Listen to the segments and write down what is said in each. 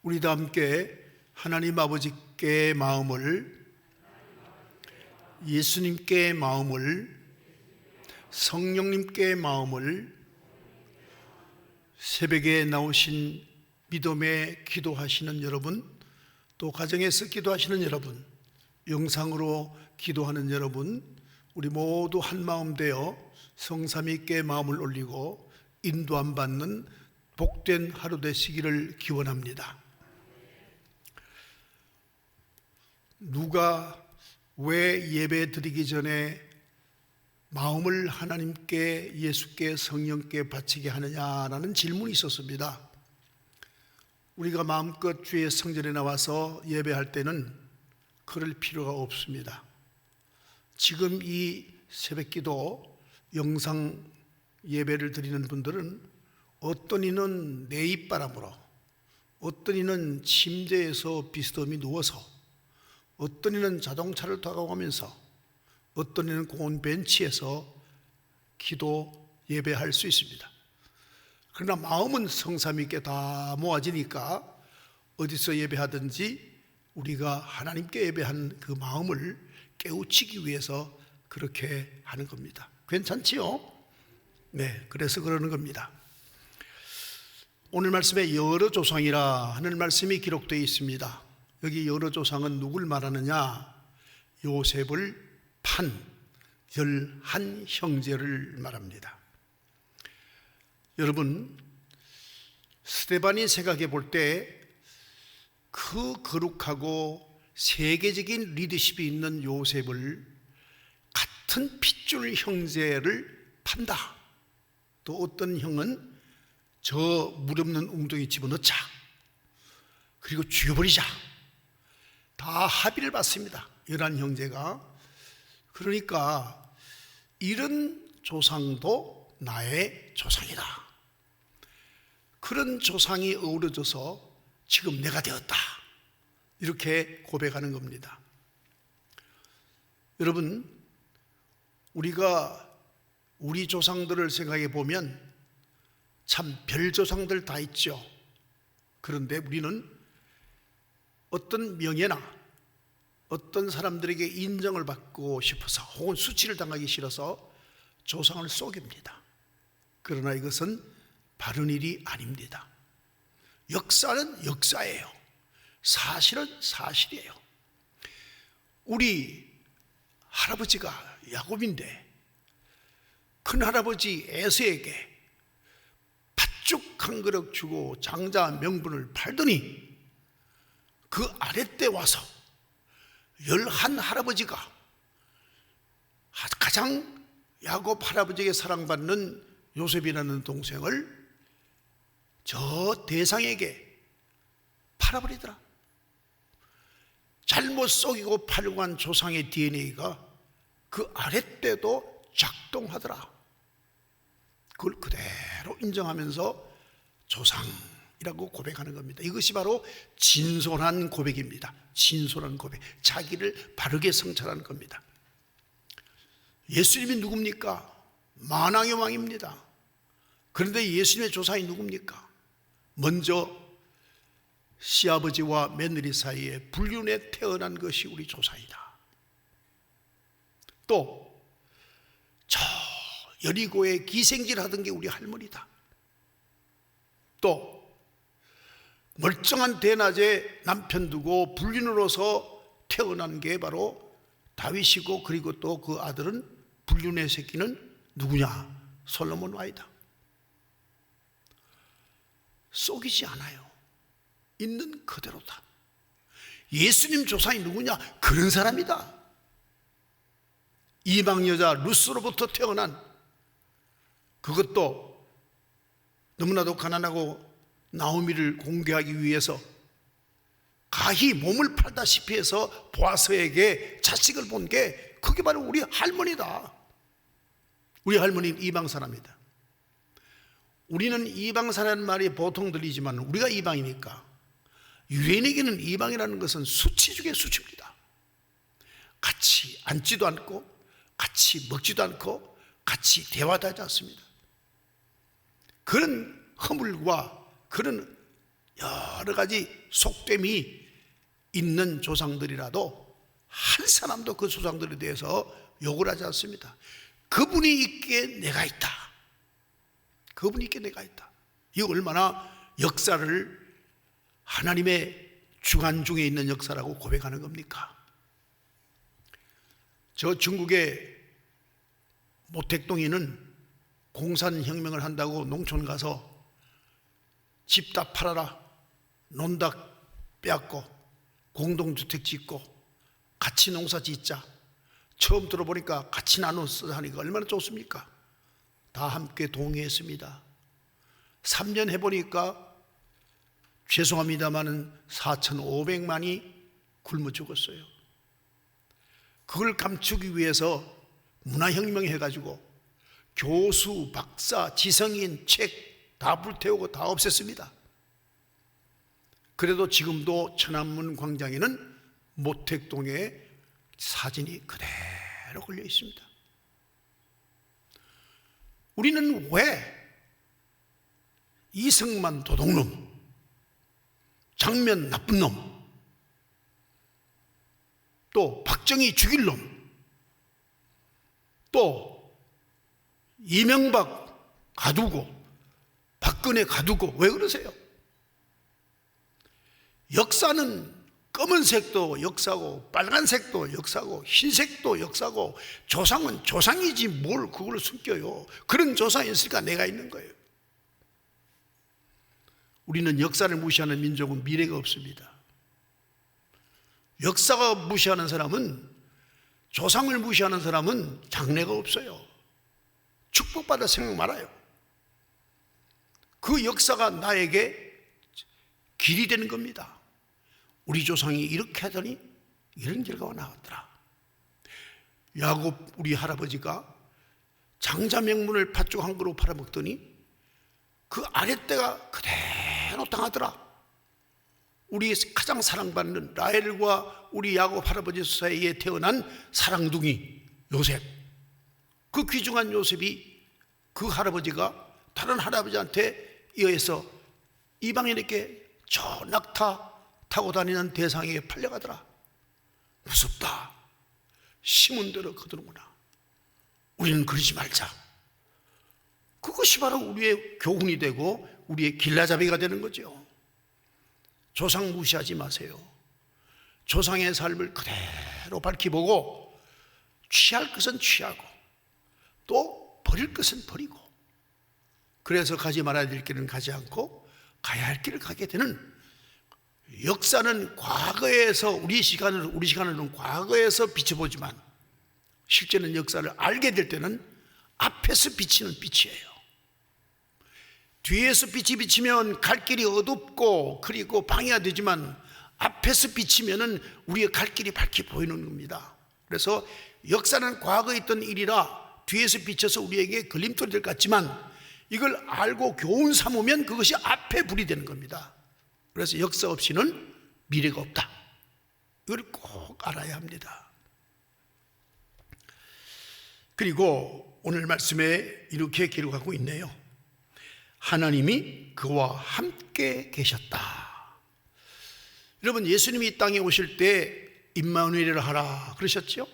우리도 함께 하나님 아버지께 마음을, 예수님께 마음을, 성령님께 마음을, 새벽에 나오신 믿음에 기도하시는 여러분, 또 가정에서 기도하시는 여러분, 영상으로 기도하는 여러분, 우리 모두 한 마음 되어 성삼위께 마음을 올리고 인도함 받는 복된 하루 되시기를 기원합니다. 누가 왜 예배 드리기 전에 마음을 하나님께, 예수께, 성령께 바치게 하느냐라는 질문이 있었습니다. 우리가 마음껏 주의 성전에 나와서 예배할 때는 그럴 필요가 없습니다. 지금 이 새벽기도 영상 예배를 드리는 분들은 어떤 이는 내입바람으로, 어떤 이는 침대에서 비스듬히 누워서, 어떤 이는 자동차를 타고 가면서, 어떤 이는 고운 벤치에서 기도 예배할 수 있습니다. 그러나 마음은 성삼위께 다 모아지니까 어디서 예배하든지 우리가 하나님께 예배한 그 마음을 깨우치기 위해서 그렇게 하는 겁니다. 괜찮지요? 네, 그래서 그러는 겁니다. 오늘 말씀에 여러 조상이라 하는 말씀이 기록되어 있습니다. 여기 여러 조상은 누굴 말하느냐? 요셉을 판 11형제를 말합니다. 여러분, 스데반이 생각해 볼 때 그 거룩하고 세계적인 리더십이 있는 요셉을 같은 핏줄 형제를 판다. 또 어떤 형은 저 물 없는 웅덩이 집어넣자, 그리고 죽여버리자, 다 합의를 받습니다. 11형제가. 그러니까 이런 조상도 나의 조상이다. 그런 조상이 어우러져서 지금 내가 되었다, 이렇게 고백하는 겁니다. 여러분, 우리가 우리 조상들을 생각해 보면 참 별 조상들 다 있죠. 그런데 우리는 어떤 명예나 어떤 사람들에게 인정을 받고 싶어서, 혹은 수치를 당하기 싫어서 조상을 속입니다. 그러나 이것은 바른 일이 아닙니다. 역사는 역사예요. 사실은 사실이에요. 우리 할아버지가 야곱인데 큰할아버지 에서에게 팥죽 한 그릇 주고 장자 명분을 팔더니 그 아랫때 와서 11할아버지가 가장 야곱 할아버지에게 사랑받는 요셉이라는 동생을 저 대상에게 팔아버리더라. 잘못 속이고 팔고 간 조상의 DNA가 그 아랫때도 작동하더라. 그걸 그대로 인정하면서 조상이라고 고백하는 겁니다. 이것이 바로 진솔한 고백입니다. 진솔한 고백, 자기를 바르게 성찰하는 겁니다. 예수님이 누굽니까? 만왕의 왕입니다. 그런데 예수님의 조상이 누굽니까? 먼저 시아버지와 며느리 사이에 불륜에 태어난 것이 우리 조상이다. 또 저 여리고에 기생질하던 게 우리 할머니다. 또 멀쩡한 대낮에 남편 두고 불륜으로서 태어난 게 바로 다윗이고, 그리고 또 그 아들은 불륜의 새끼는 누구냐? 솔로몬 왕이다. 속이지 않아요. 있는 그대로다. 예수님 조상이 누구냐? 그런 사람이다. 이방 여자 루스로부터 태어난, 그것도 너무나도 가난하고 나오미를 공개하기 위해서 가히 몸을 팔다시피 해서 보아스에게 자식을 본 게 그게 바로 우리 할머니다. 우리 할머니는 이방 사람이다. 우리는 이방 사람이라는 말이 보통 들리지만 우리가 이방이니까, 유대인에게는 이방이라는 것은 수치 중에 수치입니다. 같이 앉지도 않고 같이 먹지도 않고 같이 대화도 하지 않습니다. 그런 허물과 그런 여러 가지 속됨이 있는 조상들이라도 한 사람도 그 조상들에 대해서 욕을 하지 않습니다. 그분이 있기에 내가 있다. 그분이 있기에 내가 있다. 이거 얼마나 역사를 하나님의 주관 중에 있는 역사라고 고백하는 겁니까? 저 중국의 모택동이는 공산혁명을 한다고 농촌 가서 집 다 팔아라, 논 다 빼앗고 공동주택 짓고 같이 농사 짓자. 처음 들어보니까 같이 나눠서 하니까 얼마나 좋습니까? 다 함께 동의했습니다. 3년 해보니까 죄송합니다마는 4,500만이 굶어 죽었어요. 그걸 감추기 위해서 문화혁명 해가지고 교수, 박사, 지성인, 책 다 불태우고 다 없앴습니다. 그래도 지금도 천안문 광장에는 모택동의 사진이 그대로 걸려 있습니다. 우리는 왜 이승만 도둑놈, 장면 나쁜 놈, 또 박정희 죽일 놈, 또 이명박 가두고 박근혜 가두고 왜 그러세요? 역사는 검은색도 역사고 빨간색도 역사고 흰색도 역사고 조상은 조상이지 뭘 그걸 숨겨요. 그런 조상이 있으니까 내가 있는 거예요. 우리는 역사를 무시하는 민족은 미래가 없습니다. 역사가 무시하는 사람은, 조상을 무시하는 사람은 장래가 없어요. 축복받을 생각 말아요. 그 역사가 나에게 길이 되는 겁니다. 우리 조상이 이렇게 하더니 이런 결과가 나왔더라. 야곱 우리 할아버지가 장자명문을 팥죽 한 그릇 팔아먹더니 그 아랫대가 그대로 당하더라. 우리 가장 사랑받는 라헬과 우리 야곱 할아버지 사이에 태어난 사랑둥이 요셉, 그 귀중한 요셉이 그 할아버지가 다른 할아버지한테 의해서 이방인에게 저 낙타 타고 다니는 대상에게 팔려가더라. 무섭다. 심은 대로 거두는구나. 우리는 그러지 말자. 그것이 바로 우리의 교훈이 되고 우리의 길라잡이가 되는 거죠. 조상 무시하지 마세요. 조상의 삶을 그대로 밝히보고 취할 것은 취하고 또 버릴 것은 버리고, 그래서 가지 말아야 될 길은 가지 않고 가야 할 길을 가게 되는, 역사는 과거에서 우리 시간으로는 과거에서 비춰보지만 실제는 역사를 알게 될 때는 앞에서 비치는 빛이에요. 뒤에서 빛이 비치면 갈 길이 어둡고 그리고 방해가 되지만 앞에서 비치면은 우리의 갈 길이 밝게 보이는 겁니다. 그래서 역사는 과거에 있던 일이라 뒤에서 비쳐서 우리에게 걸림돌이 될 것 같지만 이걸 알고 교훈 삼으면 그것이 앞에 불이 되는 겁니다. 그래서 역사 없이는 미래가 없다. 이걸 꼭 알아야 합니다. 그리고 오늘 말씀에 이렇게 기록하고 있네요. 하나님이 그와 함께 계셨다. 여러분, 예수님이 이 땅에 오실 때 임마누엘을 하라 그러셨죠?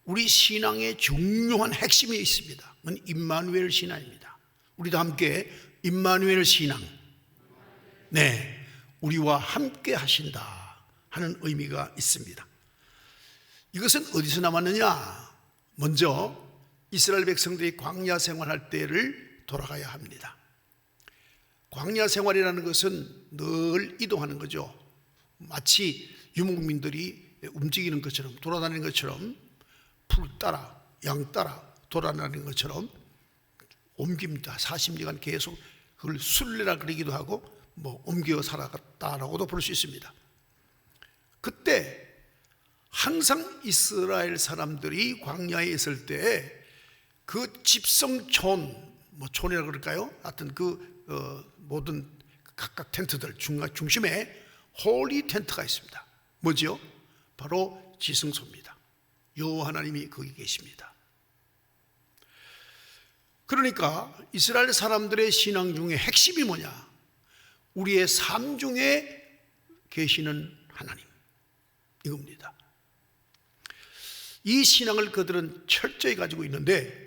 우리 신앙의 중요한 핵심이 있습니다. 그건 임마누엘 신앙입니다. 우리도 함께 임마누엘 신앙, 네, 우리와 함께 하신다 하는 의미가 있습니다. 이것은 어디서 남았느냐? 먼저 이스라엘 백성들이 광야 생활할 때를 돌아가야 합니다. 광야 생활이라는 것은 늘 이동하는 거죠. 마치 유목민들이 움직이는 것처럼, 돌아다니는 것처럼, 풀 따라 양 따라 돌아다니는 것처럼 옮깁니다. 40년간 계속 그걸 순례라 그러기도 하고 옮겨 살아갔다라고도 볼 수 있습니다. 그때 항상 이스라엘 사람들이 광야에 있을 때 그 집성촌, 촌이라 그럴까요? 하여튼 모든 각각 텐트들 중심에 홀리 텐트가 있습니다. 뭐죠? 바로 지성소입니다. 여호와 하나님이 거기 계십니다. 그러니까 이스라엘 사람들의 신앙 중에 핵심이 뭐냐? 우리의 삶 중에 계시는 하나님, 이겁니다. 이 신앙을 그들은 철저히 가지고 있는데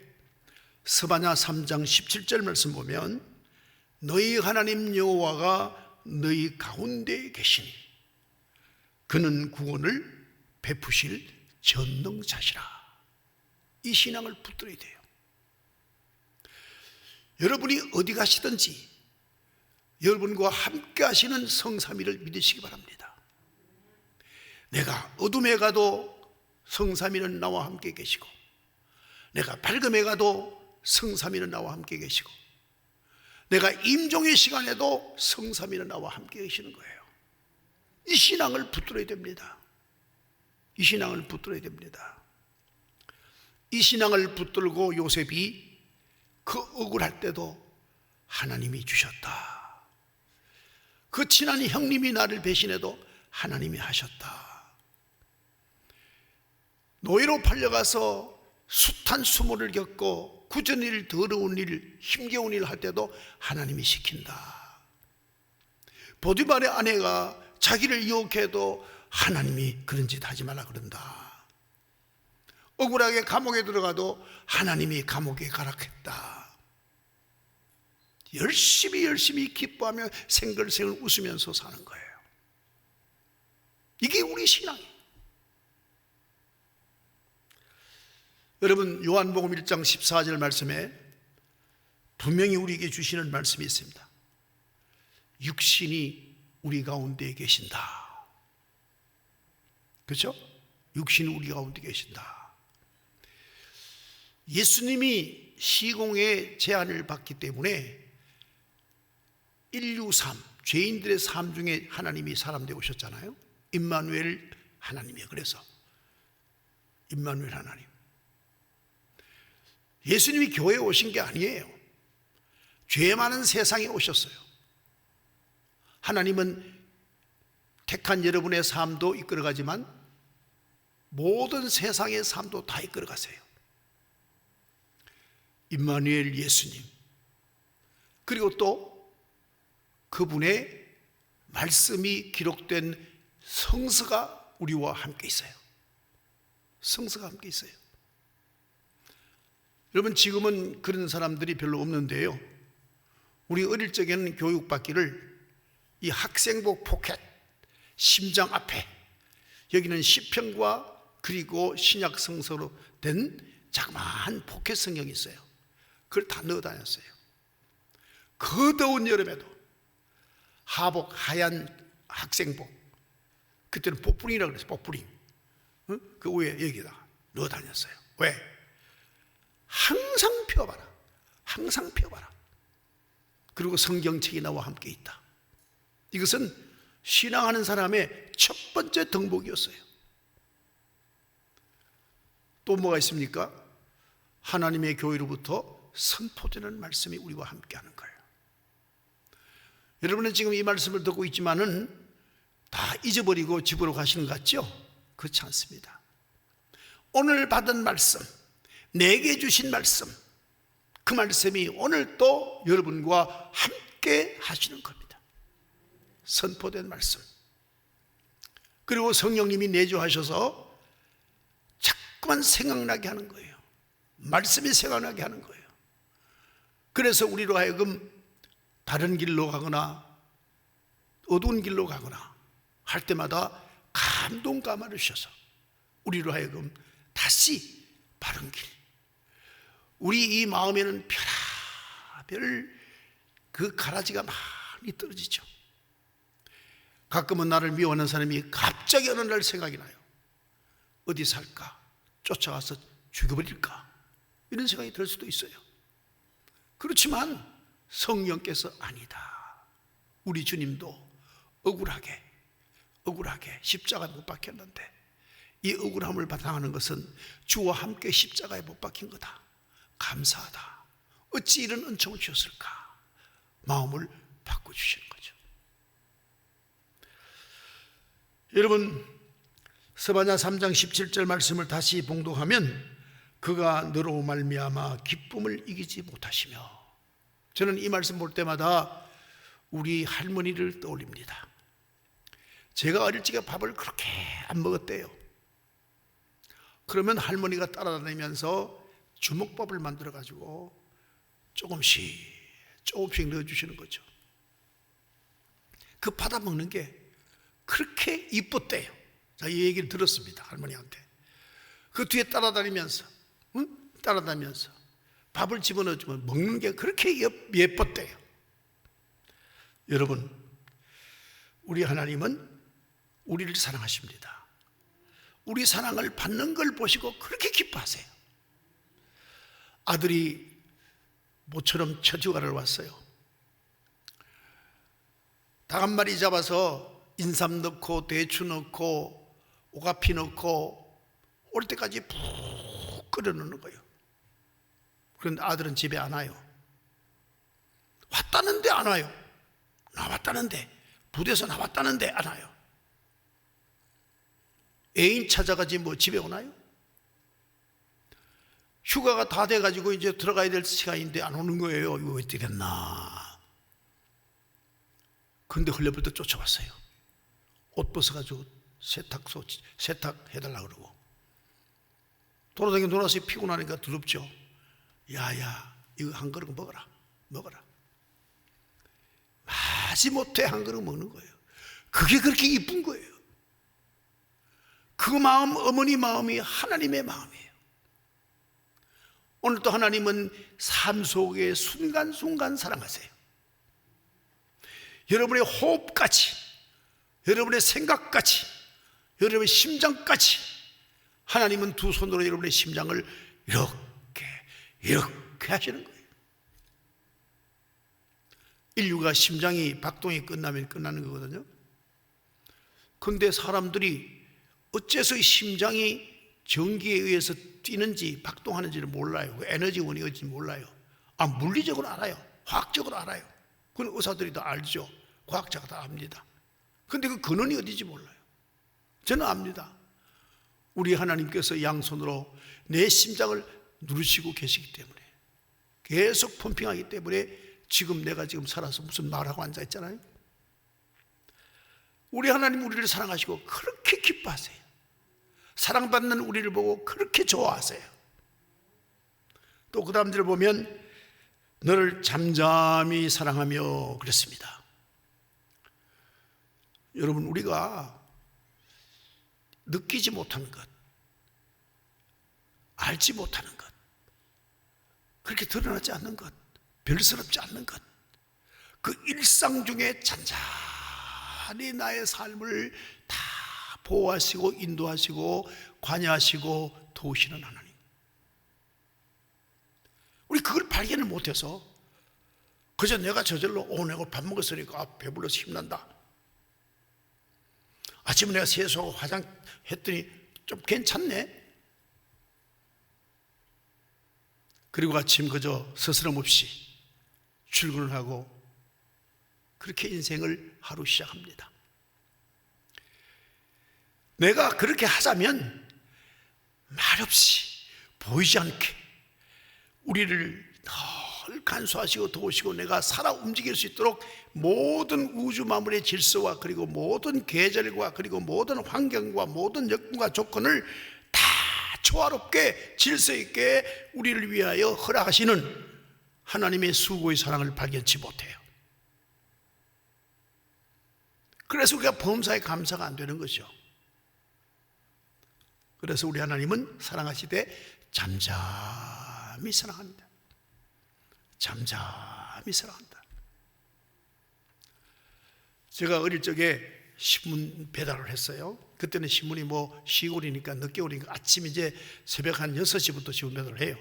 스바냐 3장 17절 말씀 보면 너희 하나님 여호와가 너희 가운데에 계시니 그는 구원을 베푸실 전능자시라. 이 신앙을 붙들어야 돼요. 여러분이 어디 가시든지 여러분과 함께 하시는 성삼위를 믿으시기 바랍니다. 내가 어둠에 가도 성삼위는 나와 함께 계시고 내가 밝음에 가도 성삼위는 나와 함께 계시고 내가 임종의 시간에도 성삼위는 나와 함께 계시는 거예요. 이 신앙을 붙들어야 됩니다. 이 신앙을 붙들어야 됩니다. 이 신앙을 붙들고 요셉이 그 억울할 때도 하나님이 주셨다. 그 친한 형님이 나를 배신해도 하나님이 하셨다. 노예로 팔려가서 숱한 수모를 겪고 굳은 일, 더러운 일, 힘겨운 일 할 때도 하나님이 시킨다. 보디발의 아내가 자기를 유혹해도 하나님이 그런 짓 하지 말라 그런다. 억울하게 감옥에 들어가도 하나님이 감옥에 가라했다. 열심히 기뻐하며 생글생글 웃으면서 사는 거예요. 이게 우리 신앙이에요. 여러분, 요한복음 1장 14절 말씀에 분명히 우리에게 주시는 말씀이 있습니다. 육신이 우리 가운데 계신다. 그렇죠? 육신이 우리 가운데 계신다. 예수님이 시공의 제한을 받기 때문에 인류 삶, 죄인들의 삶 중에 하나님이 사람 되어 오셨잖아요. 임마누엘 하나님이에요. 그래서 임마누엘 하나님. 예수님이 교회에 오신 게 아니에요. 죄 많은 세상에 오셨어요. 하나님은 택한 여러분의 삶도 이끌어가지만 모든 세상의 삶도 다 이끌어가세요. 임마누엘 예수님, 그리고 또 그분의 말씀이 기록된 성서가 우리와 함께 있어요. 성서가 함께 있어요. 여러분, 지금은 그런 사람들이 별로 없는데요, 우리 어릴 적에는 교육받기를 이 학생복 포켓 심장 앞에 여기는 시편과 그리고 신약 성서로 된 자그마한 포켓 성경이 있어요. 그걸 다 넣어 다녔어요. 그 더운 여름에도 하복 하얀 학생복, 그때는 뽀뿌링이라고 그랬어요. 뽀뿌링. 그 위에 여기다 넣어 다녔어요. 왜? 항상 펴봐라. 항상 펴봐라. 그리고 성경책이 나와 함께 있다. 이것은 신앙하는 사람의 첫 번째 덕목이었어요. 또 뭐가 있습니까? 하나님의 교회로부터 선포되는 말씀이 우리와 함께 하는 거예요. 여러분은 지금 이 말씀을 듣고 있지만은 다 잊어버리고 집으로 가시는 것 같죠? 그렇지 않습니다. 오늘 받은 말씀, 내게 주신 말씀, 그 말씀이 오늘 또 여러분과 함께 하시는 겁니다. 선포된 말씀. 그리고 성령님이 내주하셔서 자꾸만 생각나게 하는 거예요. 말씀이 생각나게 하는 거예요. 그래서 우리로 하여금 다른 길로 가거나 어두운 길로 가거나 할 때마다 감동감화를 주셔서 우리로 하여금 다시 바른 길, 우리 이 마음에는 별의별 그 가라지가 많이 떨어지죠. 가끔은 나를 미워하는 사람이 갑자기 어느 날 생각이 나요. 어디 살까? 쫓아가서 죽여버릴까? 이런 생각이 들 수도 있어요. 그렇지만 성령께서 아니다. 우리 주님도 억울하게 십자가에 못 박혔는데 이 억울함을 바탕하는 것은 주와 함께 십자가에 못 박힌 거다. 감사하다. 어찌 이런 은총을 주셨을까? 마음을 바꿔주시는 거죠. 여러분, 스바냐 3장 17절 말씀을 다시 봉독하면 그가 너로 말미암아 기쁨을 이기지 못하시며, 저는 이 말씀 볼 때마다 우리 할머니를 떠올립니다. 제가 어릴 적에 밥을 그렇게 안 먹었대요. 그러면 할머니가 따라다니면서 주먹밥을 만들어 가지고 조금씩 넣어주시는 거죠. 그 받아 먹는 게 그렇게 이뻤대요. 자, 이 얘기를 들었습니다, 할머니한테. 그 뒤에 따라다니면서 밥을 집어넣어주면 먹는 게 그렇게 예뻤대요. 여러분, 우리 하나님은 우리를 사랑하십니다. 우리 사랑을 받는 걸 보시고 그렇게 기뻐하세요. 아들이 모처럼 첫 휴가를 왔어요. 닭 한 마리 잡아서 인삼 넣고 대추 넣고 오가피 넣고 올 때까지 푹 끓여 놓는 거예요. 그런데 아들은 집에 안 와요. 왔다는데 안 와요. 나왔다는데, 부대에서 나왔다는데 안 와요. 애인 찾아가지 뭐 집에 오나요? 휴가가 다 돼가지고 이제 들어가야 될 시간인데 안 오는 거예요. 이거 왜 이랬나. 근데 흘려불때 쫓아왔어요. 옷 벗어가지고 세탁해달라고 그러고. 돌아다니고 놀아서 피곤하니까 두렵죠. 야야, 이거 한 그릇 먹어라. 마지못해 한 그릇 먹는 거예요. 그게 그렇게 이쁜 거예요. 그 마음, 어머니 마음이 하나님의 마음이에요. 오늘도 하나님은 삶 속에 순간순간 사랑하세요. 여러분의 호흡까지, 여러분의 생각까지, 여러분의 심장까지 하나님은 두 손으로 여러분의 심장을 이렇게 하시는 거예요. 인류가 심장이 박동이 끝나면 끝나는 거거든요. 그런데 사람들이 어째서 심장이 전기에 의해서 뛰는지 박동하는지를 몰라요. 에너지원이 어딘지 몰라요. 물리적으로 알아요. 화학적으로 알아요. 그건 의사들이 다 알죠. 과학자가 다 압니다. 그런데 그 근원이 어딘지 몰라요. 저는 압니다. 우리 하나님께서 양손으로 내 심장을 누르시고 계시기 때문에, 계속 펌핑하기 때문에 지금 내가 지금 살아서 무슨 말하고 앉아있잖아요. 우리 하나님 우리를 사랑하시고 그렇게 기뻐하세요. 사랑받는 우리를 보고 그렇게 좋아하세요. 또 그 다음 절을 보면 너를 잠잠히 사랑하며 그랬습니다. 여러분, 우리가 느끼지 못하는 것, 알지 못하는 것, 그렇게 드러나지 않는 것, 별스럽지 않는 것, 그 일상 중에 잔잔히 나의 삶을 다 보호하시고 인도하시고 관여하시고 도우시는 하나님. 우리 그걸 발견을 못해서 그저 내가 저절로 내가 밥 먹었으니까 배불러서 힘난다. 아침에 내가 세수하고 화장했더니 좀 괜찮네. 그리고 아침 그저 스스럼 없이 출근을 하고 그렇게 인생을 하루 시작합니다. 내가 그렇게 하자면 말없이 보이지 않게 우리를 늘 간수하시고 도우시고 내가 살아 움직일 수 있도록 모든 우주 만물의 질서와 그리고 모든 계절과 그리고 모든 환경과 모든 여건과 조건을 다 조화롭게 질서 있게 우리를 위하여 허락하시는 하나님의 수고의 사랑을 발견치 못해요. 그래서 우리가 범사에 감사가 안 되는 거죠. 그래서 우리 하나님은 사랑하시되 잠잠히 사랑합니다. 잠잠히 사랑한다. 제가 어릴 적에 신문 배달을 했어요. 그때는 신문이 뭐 시골이니까 늦게 오니까 아침 이제 새벽 한 6시부터 신문 배달을 해요.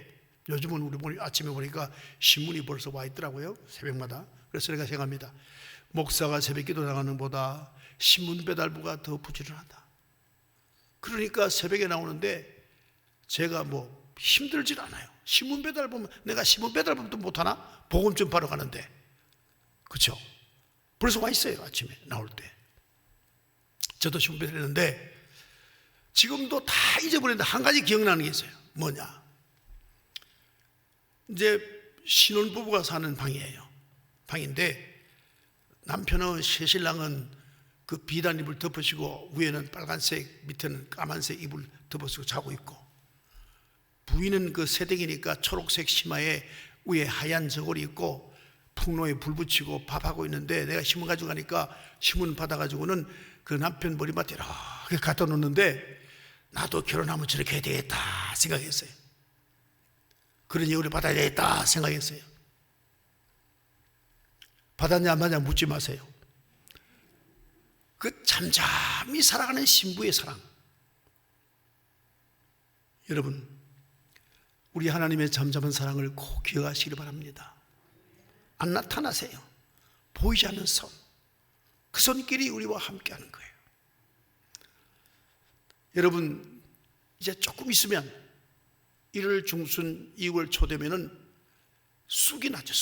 요즘은 우리 아침에 보니까 신문이 벌써 와 있더라고요. 새벽마다. 그래서 내가 생각합니다. 목사가 새벽 기도 나가는 것보다 신문 배달부가 더 부지런하다. 그러니까 새벽에 나오는데 제가 뭐 힘들질 않아요. 신문 배달 보면 내가 신문 배달 보면 못하나? 복음 전파로 가는데. 그렇죠? 벌써 와 있어요. 아침에 나올 때. 저도 신문 배달했는데 지금도 다 잊어버렸는데 한 가지 기억나는 게 있어요. 뭐냐? 이제 신혼부부가 사는 방이에요. 방인데 남편은 새신랑은 그 비단 이불 덮으시고 위에는 빨간색 밑에는 까만색 이불 덮으시고 자고 있고, 부인은 그 새댁이니까 초록색 치마에 위에 하얀 저고리 입고 풍로에 불 붙이고 밥하고 있는데, 내가 신문 가지고 가니까 신문 받아가지고는 그 남편 머리맡에 이렇게 갖다 놓는데, 나도 결혼하면 저렇게 해야 되겠다 생각했어요. 그런 예우를 받아야 되겠다 생각했어요. 받았냐 안 받았냐 묻지 마세요. 그 잠잠히 살아가는 신부의 사랑. 여러분, 우리 하나님의 잠잠한 사랑을 꼭 기억하시기 바랍니다. 안 나타나세요. 보이지 않는 손, 그 손길이 우리와 함께하는 거예요. 여러분, 이제 조금 있으면 1월 중순 2월 초 되면은 쑥이 나죠.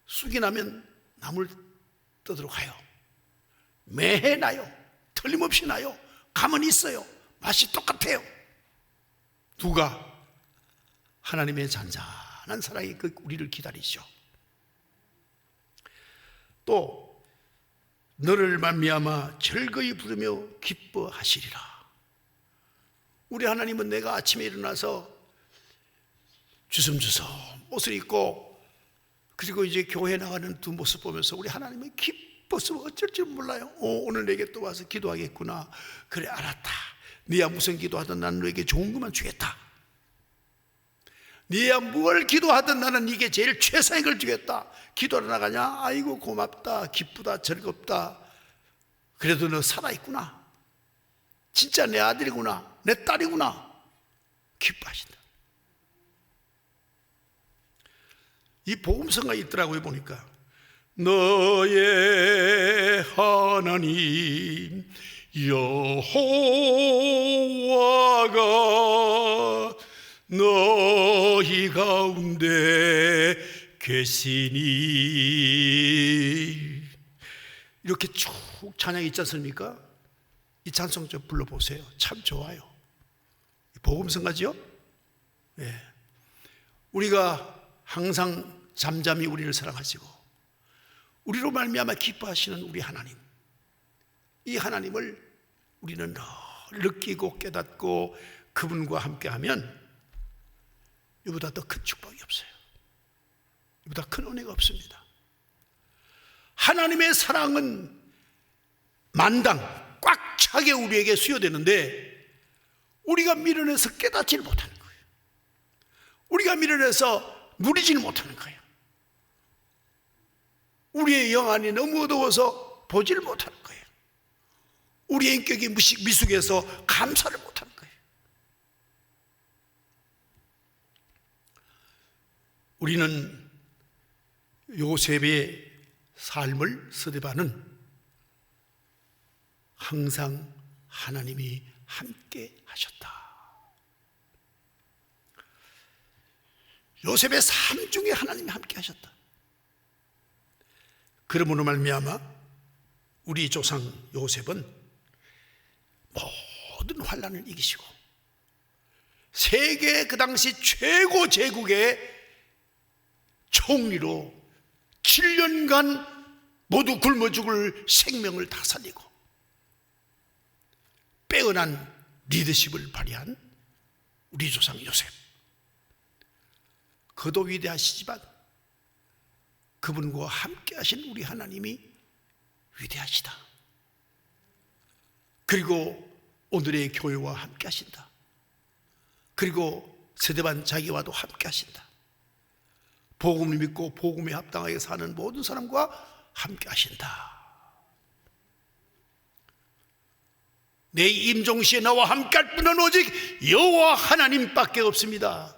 쑥이 나면 나물 떠들어 가요. 매해 나요. 틀림없이 나요. 가만히 있어요. 맛이 똑같아요. 누가? 하나님의 잔잔한 사랑이 우리를 기다리죠. 또 너를 말미암아 즐거이 부르며 기뻐하시리라. 우리 하나님은 내가 아침에 일어나서 주섬주섬 옷을 입고 그리고 이제 교회 나가는 두 모습 보면서 우리 하나님은 기뻐서 어쩔 줄 몰라요. 오늘 내게 또 와서 기도하겠구나. 그래, 알았다. 네가 무슨 기도하든 나는 너에게 좋은 것만 주겠다. 네가 뭘 기도하든 나는 이게 제일 최상의 걸 주겠다. 기도하러 나가냐? 아이고 고맙다, 기쁘다, 즐겁다. 그래도 너 살아있구나. 진짜 내 아들이구나, 내 딸이구나. 기뻐하신다. 이 복음서가 있더라고요. 보니까 너의 하나님 여호와가 너희 가운데 계시니, 이렇게 쭉 찬양이 있지 않습니까? 이 찬송 좀 불러보세요. 참 좋아요. 복음성가죠? 예. 우리가 항상 잠잠히 우리를 사랑하시고 우리로 말미암아 기뻐하시는 우리 하나님, 이 하나님을 우리는 늘 느끼고 깨닫고 그분과 함께하면 이보다 더 큰 축복이 없어요. 이보다 큰 은혜가 없습니다. 하나님의 사랑은 만당 꽉 차게 우리에게 수여되는데 우리가 밀어내서 깨닫지 못하는 거예요. 우리가 밀어내서 누리지 못하는 거예요. 우리의 영 안이 너무 어두워서 보지를 못하는 거예요. 우리의 인격이 미숙해서 감사를 못하는 거예요. 우리는 요셉의 삶을 서대반은 항상 하나님이 함께 하셨다. 요셉의 삶 중에 하나님이 함께 하셨다. 그러므로 말미암아 우리 조상 요셉은 모든 환난을 이기시고 세계 그 당시 최고 제국의 총리로 7년간 모두 굶어 죽을 생명을 다 살리고 빼어난 리더십을 발휘한 우리 조상 요셉, 그도 위대하시지만 그분과 함께 하신 우리 하나님이 위대하시다. 그리고 오늘의 교회와 함께 하신다. 그리고 세대반 자기와도 함께 하신다. 복음을 믿고 복음에 합당하게 사는 모든 사람과 함께 하신다. 내 임종시에 나와 함께 할 분은 오직 여호와 하나님밖에 없습니다.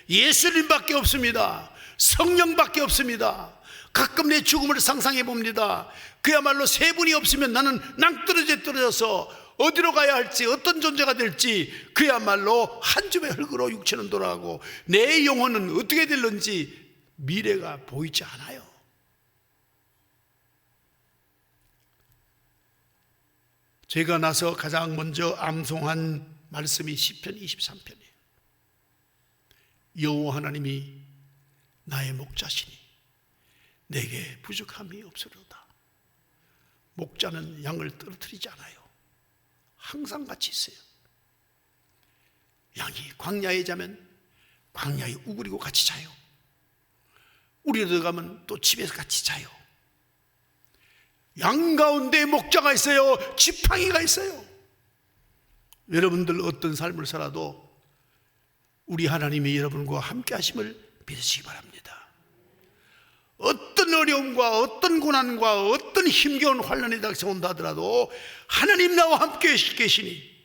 예수님밖에 없습니다. 성령밖에 없습니다. 가끔 내 죽음을 상상해 봅니다. 그야말로 세 분이 없으면 나는 낭떠러지에 떨어져서 어디로 가야 할지, 어떤 존재가 될지, 그야말로 한 줌의 흙으로 육체는 돌아가고 내 영혼은 어떻게 될는지 미래가 보이지 않아요. 제가 나서 가장 먼저 암송한 말씀이 시편 23편이에요. 여호와 하나님이 나의 목자시니 내게 부족함이 없으리로다. 목자는 양을 떨어뜨리지 않아요. 항상 같이 있어요. 양이 광야에 자면 광야에 우그리고 같이 자요. 우리로 들어가면 또 집에서 같이 자요. 양 가운데 목자가 있어요. 지팡이가 있어요. 여러분들 어떤 삶을 살아도 우리 하나님이 여러분과 함께 하심을 믿으시기 바랍니다. 어떤 어려움과 어떤 고난과 어떤 힘겨운 환난이 닥쳐온다 하더라도 하나님 나와 함께 계시니,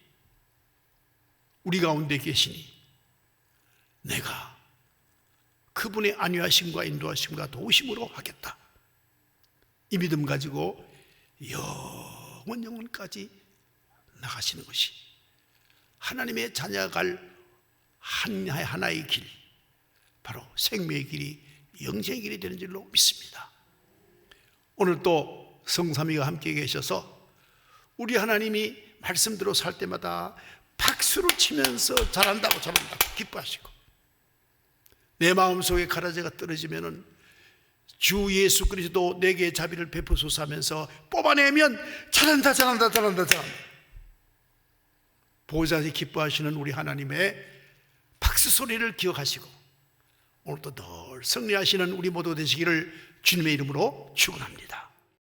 우리 가운데 계시니 내가 그분의 안위하심과 인도하심과 도우심으로 하겠다. 이 믿음 가지고 영원까지 나가시는 것이 하나님의 자녀가 갈 하나의 길, 바로 생명의 길이 영생의 길이 되는 줄로 믿습니다. 오늘 또 성삼위가 함께 계셔서 우리 하나님이 말씀대로 살 때마다 박수를 치면서 잘한다고 기뻐하시고, 내 마음속에 가라지가 떨어지면은 주 예수 그리스도 내게 자비를 베푸소서 하면서 뽑아내면 잘한다 보좌에 기뻐하시는 우리 하나님의 박수 소리를 기억하시고 오늘도 늘 승리하시는 우리 모두 되시기를 주님의 이름으로 축원합니다.